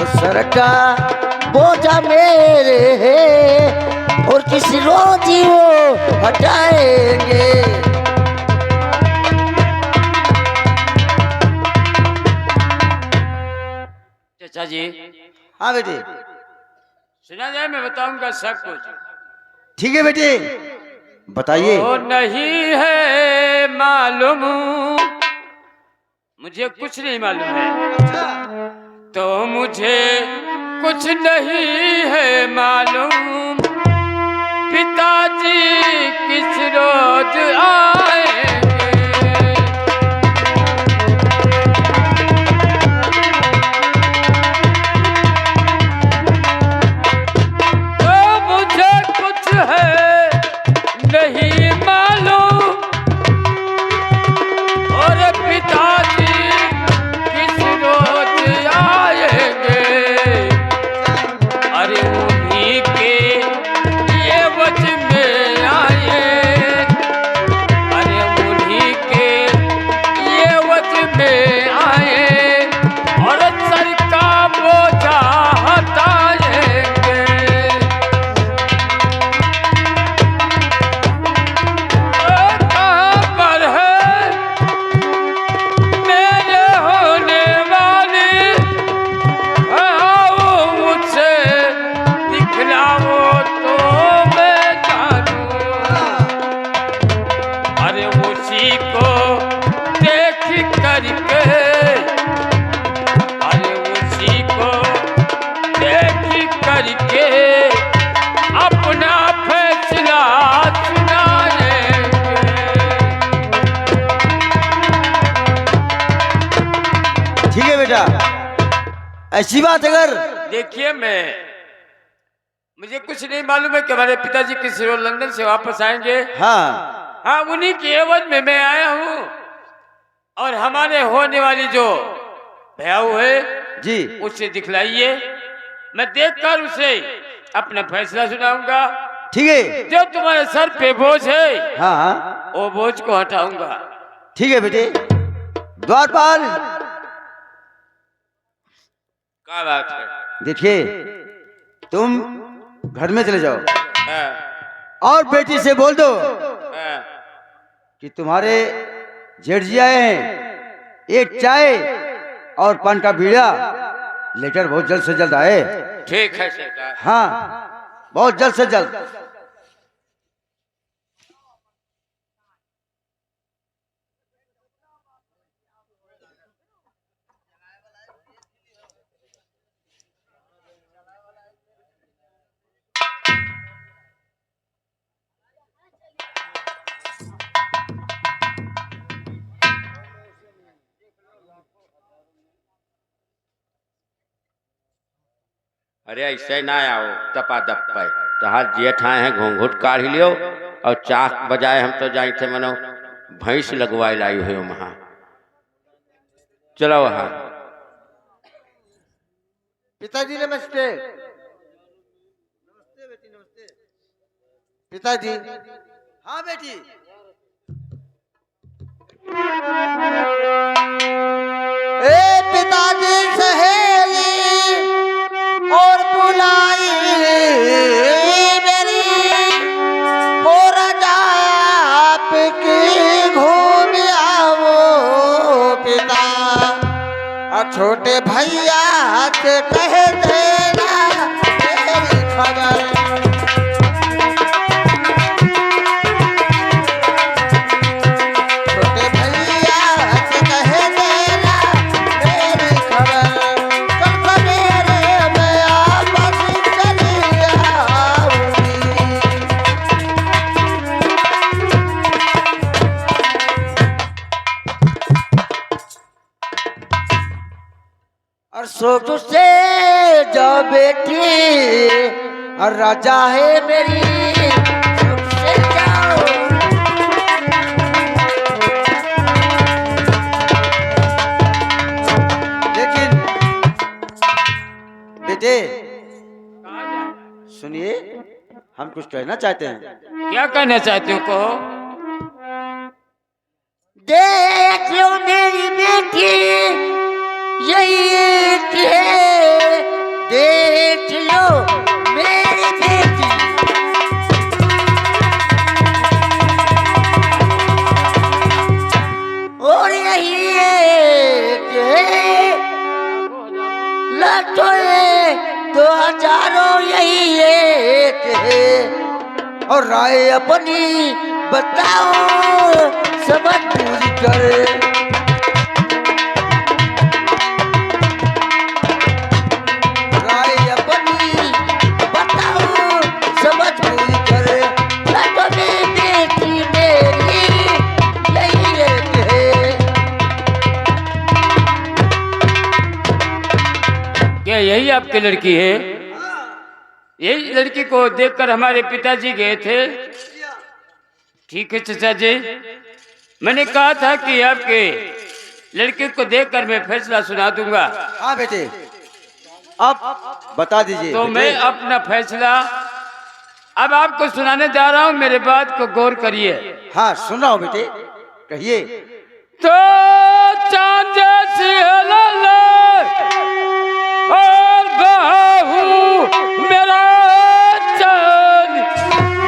Sir का बोझा मेरे है और किस रोज वो हटाएंगे। चाचा जी। हाँ बेटे। सुना जाए, मैं बताऊंगा सब कुछ। ठीक है बेटे, बताइए। ओ नहीं है मालूम, मुझे कुछ नहीं मालूम है। तो मुझे कुछ नहीं है मालूम, पिताजी किस रोज आएंगे। तो मुझे कुछ है नहीं मालूम, और पिताजी किस रोज आएंगे। अरे उन्हीं के ये वज में आए, अरे उन्हीं के ये वज में आए, और सर का बोझा हटाएंगे। कहाँ पर है मेरे होने वाली, आओ मुझसे दिखलाओ तो मैं जानूं। अरे उसी को देख करके, अरे उसी को देख करके अपना फैसला सुनाएंगे। ठीक है बेटा, ऐसी बात अगर देखिए, मुझे कुछ नहीं मालूम है कि हमारे पिताजी किस रोज लंदन से वापस आएंगे। हाँ हाँ, उन्हीं की एवज में मैं आया हूँ, और हमारे होने वाली जो भयाऊ है जी, उसे दिखलाइए। मैं देखकर उसे अपना फैसला सुनाऊंगा। ठीक है। जो तुम्हारे सर पे बोझ है, हाँ हाँ वो बोझ को हटाऊंगा। ठीक है बेटे। द्वारपाल, क्या बात है? देखिए, तुम घर में चले जाओ हाँ, और बेटी से बोल दो हाँ। कि तुम्हारे जेठ जी आए हैं, एक चाय और पान का बीड़ा लेकर बहुत जल्द से जल्द आए। ठीक है सरकार। हाँ, बहुत जल्द से जल्द। अरे ऐसे ना आओ तपा दप पे, तहार जेठ आए हैं, घूंघट काढ़ लियो और चाक बजाए। हम तो जाए थे मनो भैंस लगवाए लाई हुए वहां। चलो वहां। पिताजी नमस्ते। नमस्ते बेटी, नमस्ते पिताजी। हाँ बेटी। ए पिताजी, सहेली और बुलाई मेरी, हो राजा आपकी घूम आओ पिता, और छोटे भैया से कह देना मेरी खबर। छोटे भैया से कह देना मेरी खबर, कल सवेरे मैं वापस चली आऊंगी। और सोच से जाओ बेटी, और राजा है मेरी, सोच से जाओ। लेकिन बेटे सुनिए, हम कुछ कहना चाहते हैं। क्या कहना चाहते हो, कहो। देख लो मेरी बेटी, यही एक है लटोए तो हजारों यही एक है, और राय अपनी बताओ समझ बूझ कर। राय अपनी बताओ समझ बूझ कर, लटोए बेटी मेरी यही एक है। क्या यही आपकी लड़की है? यही लड़की को देखकर हमारे पिताजी गए थे। ठीक है चाचा जी, मैंने कहा था कि आपके लड़के को देखकर मैं फैसला सुना दूंगा। हाँ बेटे, अब बता दीजिए तो बेटे। मैं अपना फैसला अब आपको सुनाने जा रहा हूँ, मेरे बात को गौर करिए। हाँ सुन रहा हूँ बेटे, कहिए। तो चांद सी है लाला और बहू मेरा चांद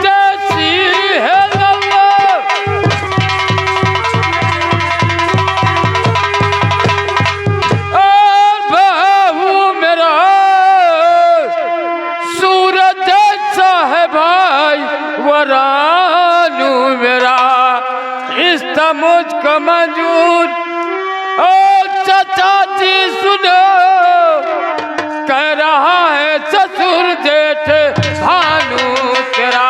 जैसी है लाला, और बहू मेरा सूरज जैसा है भाई, वरानू मेरा रिश्ता मुझको मंजूर। ओ चाचा जी सुनो, कह रहा है ससुर जेठ भानु तेरा।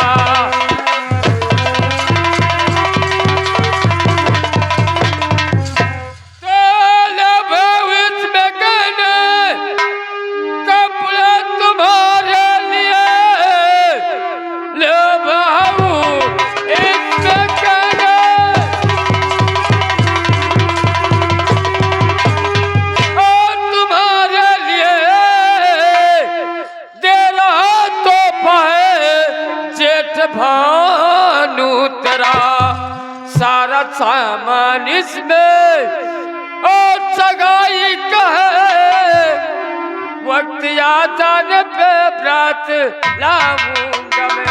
तेरे भविष्य में कहने कपड़े तुम्हारे लिए ले बहू इसमें कहने, और तुम्हारे लिए दे रहा तोहफा है जेठ भानु तेरा। सारा सामान इसमें और सगाई का है, वक्त याद आने पे रात लाऊंगा मैं।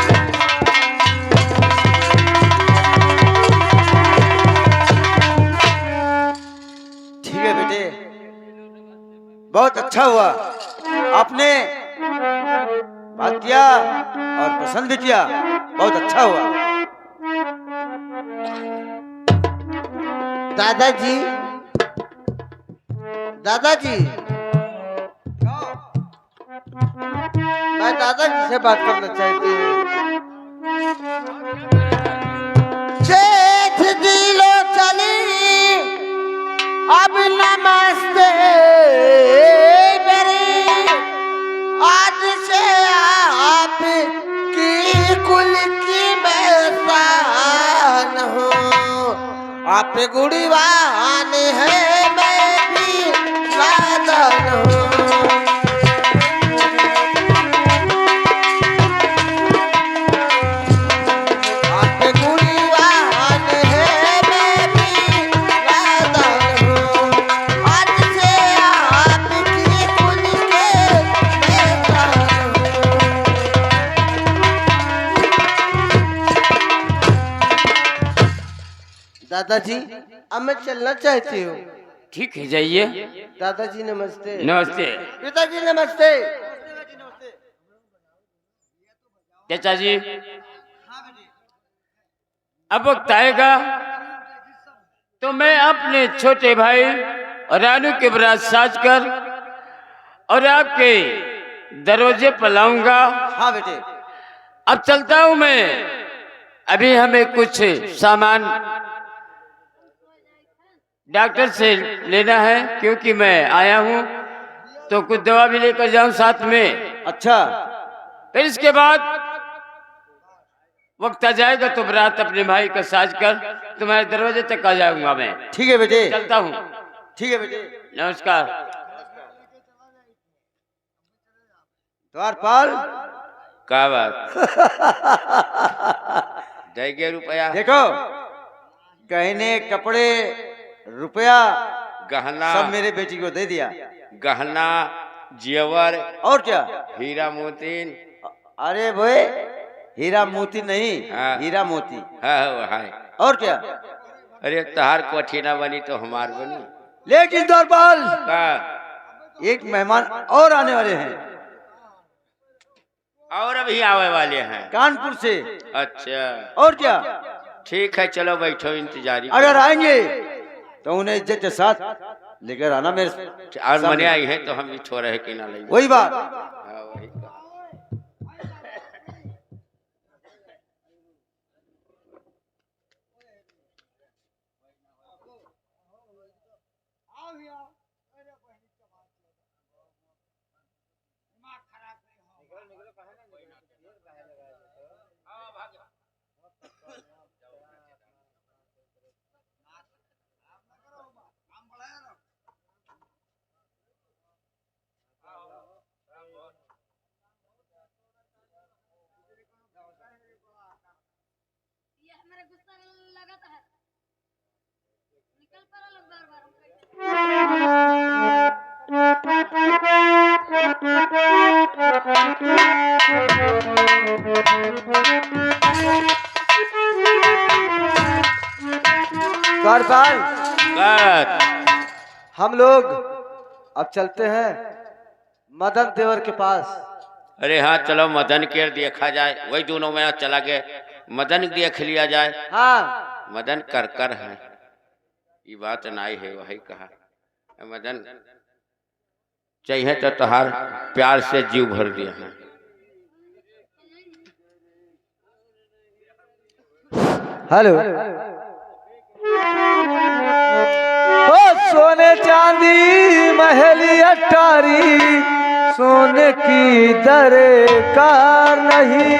ठीक है बेटे, बहुत अच्छा हुआ, आपने बात किया और पसंद भी किया, बहुत अच्छा हुआ। दादाजी, दादाजी, मैं दादाजी से बात करना चाहती हूँ। जेठ दिलो चली अब नमस्ते मेरी, आज से आप की कुल की मैं शान हूँ। आप गुड़ीवान है मैं भी नादान हूँ। आप गुड़ीवान है मैं भी नादान हूँ। आज से आपकी कुल के मैं शान हूँ। दादाजी, अब मैं चलना चाहती हूँ। ठीक है, जाइए। दादाजी नमस्ते। नमस्ते पिताजी नमस्ते। चाचा जी, अब वक्त आएगा तो मैं अपने छोटे भाई रानू के बरात साज कर और आपके दरवाजे पर लाऊंगा। हाँ बेटे, अब चलता हूं मैं, अभी हमें कुछ सामान डॉक्टर से लेना है, क्योंकि मैं आया हूं तो कुछ दवा भी लेकर जाऊं साथ में। अच्छा फिर इसके बाद वक्त आ जाएगा तो बारात अपने भाई का साज कर तुम्हारे दरवाजे तक आ जाऊंगा मैं। ठीक है बेटे, चलता हूँ। ठीक है बेटे। नमस्कार। द्वारपाल, का बात देंगे रुपया? देखो, गहने कपड़े रुपया गहना, सब मेरे बेटी को दे दिया। गहना जेवर और क्या? हीरा मोतीन। अरे भाई, हीरा मोती नहीं, हाँ। हीरा मोती। है। और क्या? अरे तहार कोठी ना बनी तो हमार बनी। लेकिन द्वारपाल, का एक मेहमान और आने वाले हैं और अभी आवे वाले हैं कानपुर से। अच्छा और क्या, ठीक है, चलो बैठो, इंतजारी अगर आएंगे तो उन्हें इज्जत के साथ लेकर आना मेरे और सामने। मने आई है तो हम भी छोड़ है कि ना ले वही बात। वही का। ये हमारा गुस्सा लगाता है, निकल पड़ा लोग बार बार हम द्वारपाल, बात हम लोग अब चलते हैं मदन देवर के पास। अरे हाँ, चलो मदन के देखा जाए, वही दोनों में चला गए, मदन देख लिया जाए। हाँ, मदन कर कर है, ये बात नहीं है, वही कहा मदन चाहिए तो तोहार प्यार से जीव भर दिया है। हेलो। ओ सोने चांदी महली अटारी, सोने की दरकार नहीं।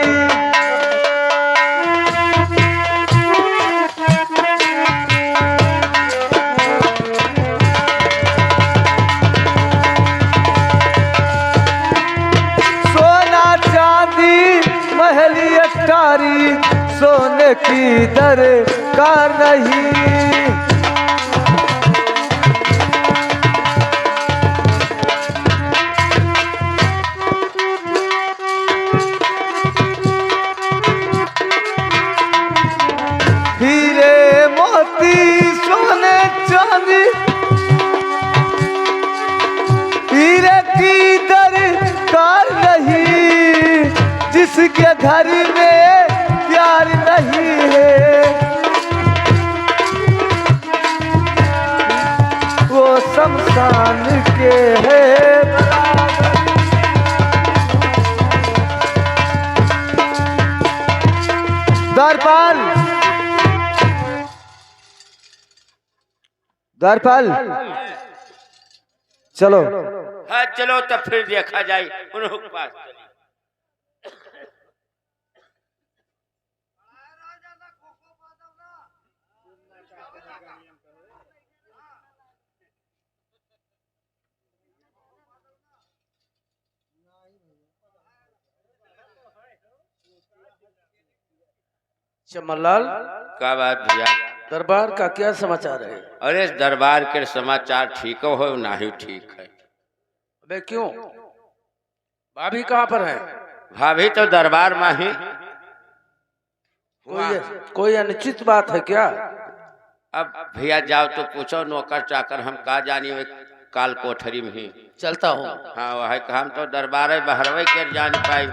सोना चांदी महली अटारी, सोने की दरकार नहीं। हीरे मोती सोने चांदी, हीरे की दरकार नहीं, जिसके घर में प्यार नहीं है, वो शमशान के है बराबर। द्वारपाल, द्वारपाल, चलो। हाँ चलो, तब फिर देखा जाए उन्हों के पास चली। चमनलाल, क्या बात भैया? दरबार का क्या समाचार है? अरे दरबार के समाचार ठीक हो ना ही ठीक है। अबे क्यों? भाभी कहाँ पर है? भाभी तो दरबार में ही। कोई अनिश्चित बात है क्या? अब भैया जाओ तो पूछो, नौकर चाकर हम का जानी, वे काल कोठरी में ही। चलता हूँ। हाँ वही हम तो दरबार बहरवे के जान पाई।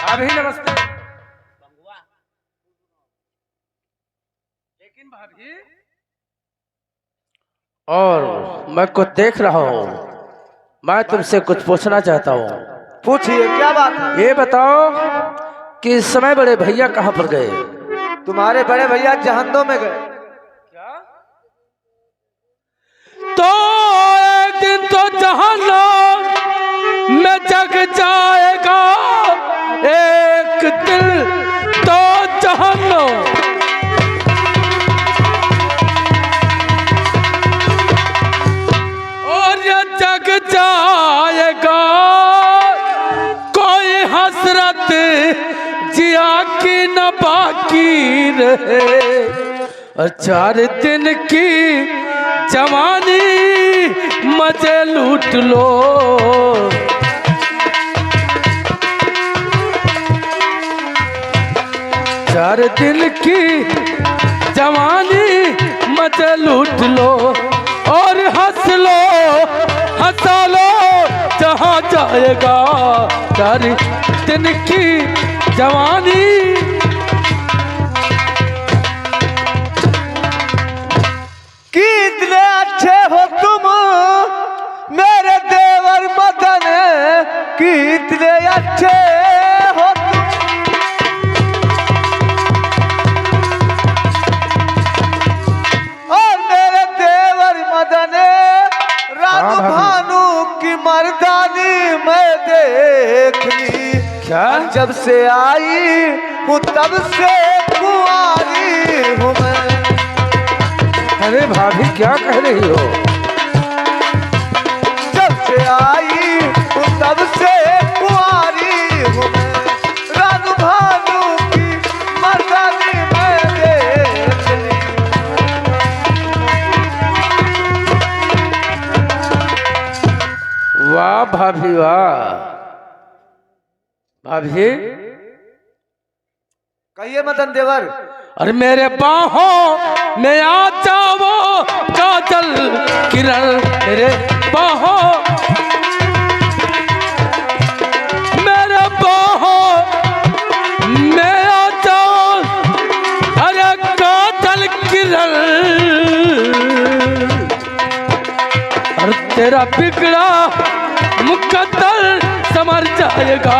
भाभी नमस्ते। लेकिन भाभी, और मैं कुछ देख रहा हूँ, मैं तुमसे कुछ पूछना चाहता हूँ। पूछिए, क्या बात है? ये बताओ कि इस समय बड़े भैया कहाँ पर गए? तुम्हारे बड़े भैया जहन्नुम में गए। तो एक दिन तो जहन्नुम में जग जाएगा, एक दिल तो जहन्नुम। और ये जग जाएगा, कोई हसरत जिया की न बाकी रहे। और 4 दिन की जवानी मजे लूट लो। 4 दिन की जवानी मजे लूट लो। और हंस लो हंसा लो जहाँ जाएगा तारी दिन की जवानी। कितने अच्छे हो तुम मेरे देवर मदन, कितने अच्छे हो तुम। और मेरे देवर मदन रानू हाँ भाभी। भानु की मर्दानी मैं देख ली। क्या? जब से आई हूँ तब से कुंवारी हूँ मैं। अरे भाभी क्या कह रही हो? जब से आई हूँ तब से कुंवारी हूँ मैं। रानू भानु की मर्दानी मैं देख ली। वाह भाभी वाह। भाभी कहिए मदन देवर। अरे मेरे बाहों में आ जाओ काजल किरण, मेरे बाहों मेरे बाहों में आ जाओ, अरे काजल किरण। और तेरा बिगड़ा मुकद्दर संवर जाएगा,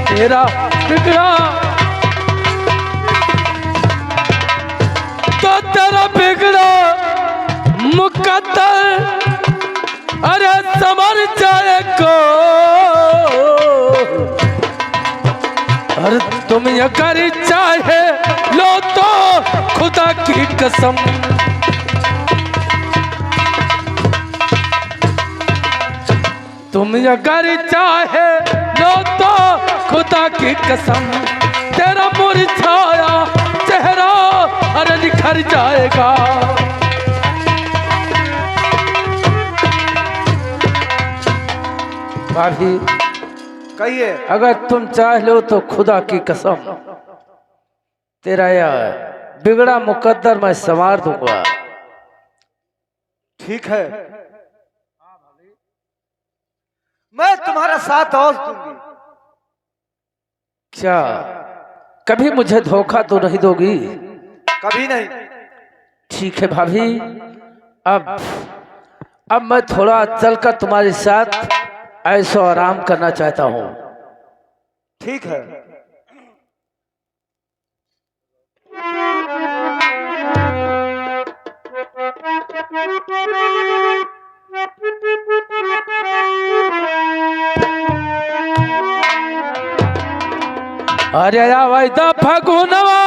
तेरा बिगड़ा तो तेरा बिगड़ा मुकद्दर अरे संवर जाएगा। और तुम अगर चाहे लो तो खुदा की कसम, तुम अगर चाहे लो तो खुदा की कसम, तेरा मुरझाया चेहरा अरे निखर जाएगा। भाभी कहिए। अगर तुम चाह लो तो खुदा की कसम तेरा यह बिगड़ा मुकद्दर मैं संवार दूंगा। ठीक है, मैं तुम्हारा साथ और दूंगी। क्या कभी मुझे धोखा तो नहीं दोगी? कभी नहीं। ठीक है भाभी, अब मैं थोड़ा चलकर तुम्हारे साथ ऐसो आराम करना चाहता हूँ। ठीक है। अरे आवैदा फगुनवा,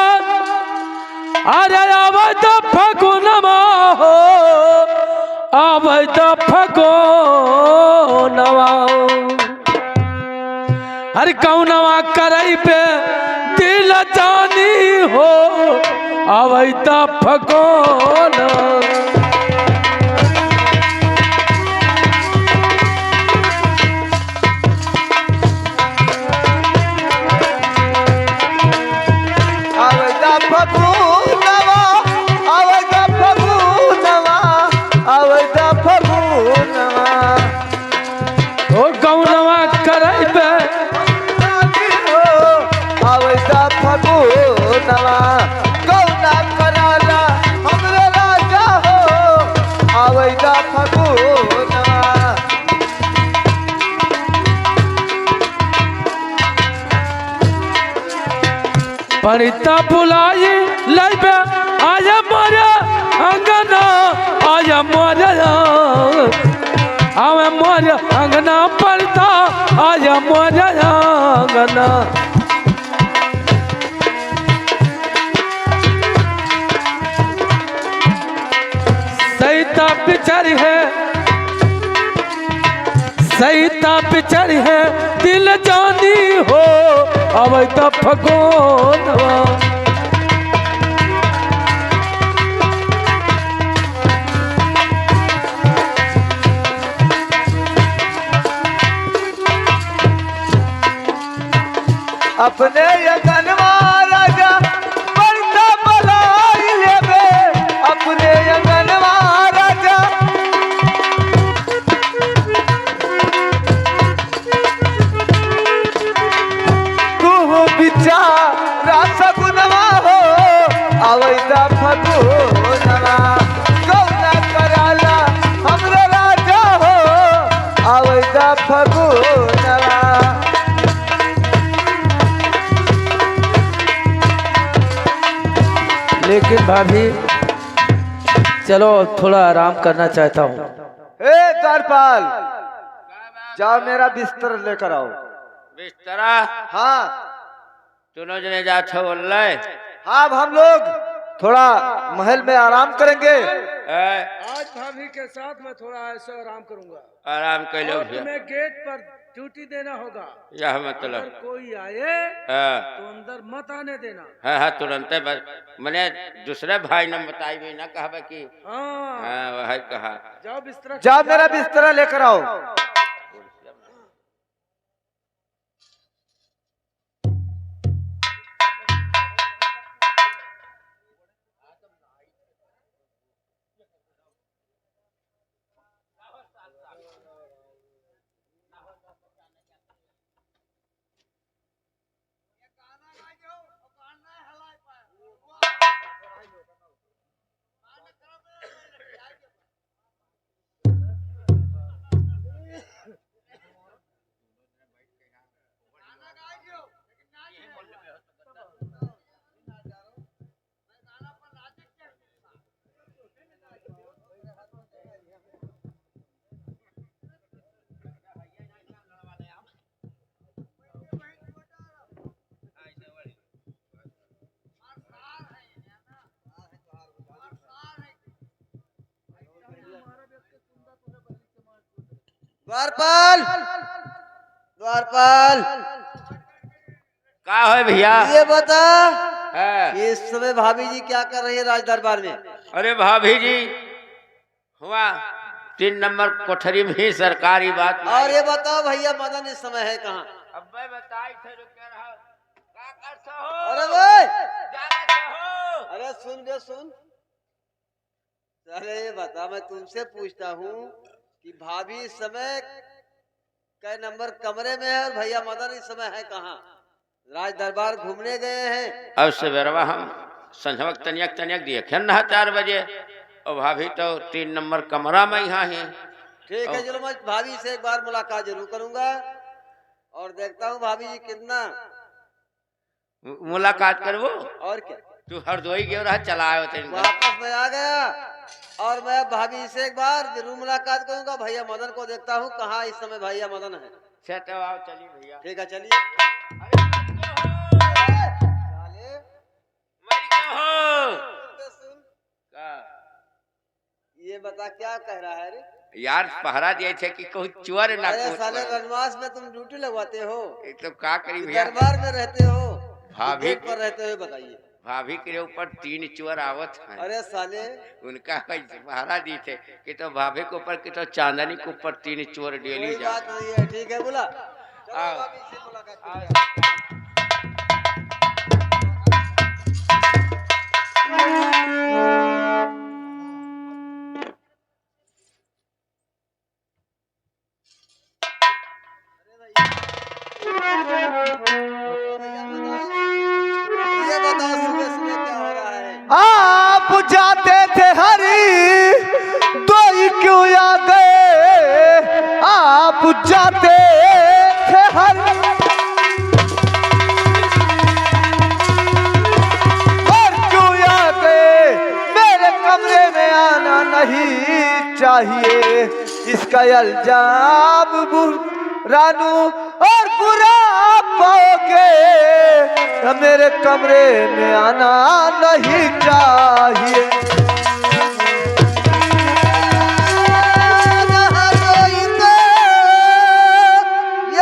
अरे आवैदा फगुनवा हो, आवैदा फगुनवा। अरे कौनवा करई पे दिल जानी हो, आवैदा फगुनवा। आवैदा फगुनवा, आवैदा फगुनवा, आवैदा फगुनवा। ओ गौनवा करई पे आवैदा फगुनवा, गौना कराला हमरे राजा हो, आवैदा फगुनवा। परिता बुलाई लाइबे आया मोरे अंगना, आया मोरे आवे मोरे अंगना परिता आया मोरे अंगना। सईता पिछड़ी है, सईता पिछड़ी है दिल जानी हो, आवैदा फगुनवा। अपने यगनवा राजा बरता बलाई लेबे, अपने यगनवा राजा लेकिन भाभी चलो थोड़ा आराम करना चाहता हूँ। ए द्वारपाल, जाओ मेरा बिस्तर लेकर आओ। बिस्तरा हाँ दोनों जने जाते हो बोल हाँ, अब हम लोग थोड़ा महल में आराम करेंगे। आज भाभी के साथ मैं थोड़ा ऐसे आराम करूंगा। आराम कर लो और तुम्हें गेट पर ड्यूटी देना होगा। यह अगर मतलब कोई आए हाँ तो अंदर मत आने देना। हाँ हाँ तुरंत मैंने दूसरे भाई ने बताई भी ना कहा कि हाँ हाँ वही कहा। जाओ बिस्तर जाओ मेरा बिस्तर लेकर आओ। द्वारपाल, द्वारपाल, का है भैया? ये बता हाँ। कि इस समय भाभी जी क्या कर रही है राज दरबार में? अरे भाभी जी हुआ 3 नंबर कोठरी में ही सरकारी बात नहीं। और ये बताओ भैया मदन इस समय है कहाँ? अब मैं बताई थे रुक रहा का करते हो? अरे भाई, जाते हो? अरे सुन बे सुन, अरे ये बता, मैं तुमसे पूछता हूँ कि भाभी इस समय कै नंबर कमरे में है और भैया मदन इस समय है कहाँ? राज दरबार घूमने गए हैं। अब सवेरवा हम संझवक तनियक दिए खेल रहा 4 बजे और भाभी तो 3 नंबर कमरा में यहाँ है। ठीक है, चलो मैं भाभी से एक बार मुलाकात जरूर करूंगा और देखता हूँ भाभी जी कितना मुलाकात करवो। और क्या, तू हरदोई गयो रहा चला आयो तेरे वापस मैं आ गया और मैं भाभी से एक बार जरूर मुलाकात करूंगा। भैया मदन को देखता हूँ कहाँ इस समय भैया मदन है। तो आओ चलिए भैया। ठीक है चलिए। साले, सुन, ये बता क्या कह रहा है रे? यार पहरा दिए थे कि कोई चोर ना अरे कूद साले पड़े। रनवास में तुम ड्यूटी लगवाते हो, ये तो का करी भैया? दरबार में रहते हो, भाभी गेट पर रहते हो, बताइए। भाभी के ऊपर 3 चोर आवत हैं। अरे साले, उनका पहरा दी थे कि तो भाभी के ऊपर कि तो चांदनी के ऊपर 3 चोर डेली कोई जा। बात नहीं है, ठीक है बोला। चलो आओ। भाभी से मुलाकात करते हैं। ये बताओ सुबह सुबह क्या हो रहा है? आप जाते थे हरी दो ही क्यों आ गए? आप जाते थे हरी और क्यों आ गए? मेरे कमरे में आना नहीं चाहिए, इसका इल्जाम रानू और बुरा पाओगे। मेरे कमरे में आना नहीं चाहिए।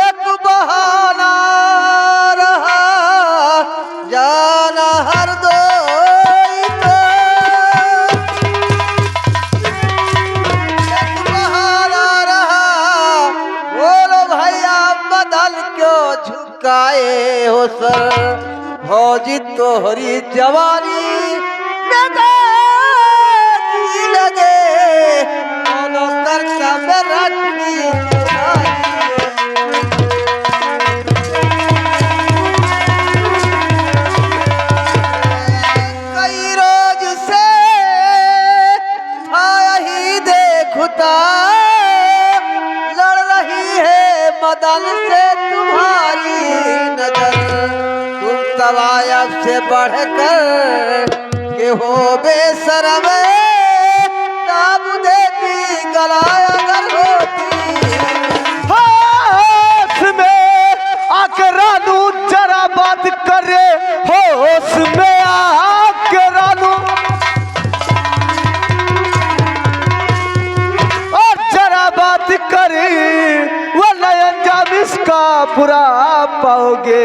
एक बहाना रहा जाना हर दो झुकाए हो सर, फौजी तोहरी जवानी में दागी लगे, दोनों करता में रखी कई रोज से आया ही देखता लड़ रही है मदन से तुम्हारी नजर, तुम तवायब से बढ़कर के हो बेशरम दाब देती गला अगर होती होश में आकर रानू जरा बात करे होश में आकर रानू और जरा बात करी वो नयन जाम इसका बुरा पाओगे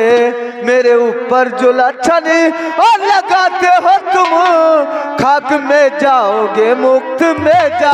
मेरे ऊपर जो लछनी और लगाते हो तुम खाक में जाओगे मुक्त में जा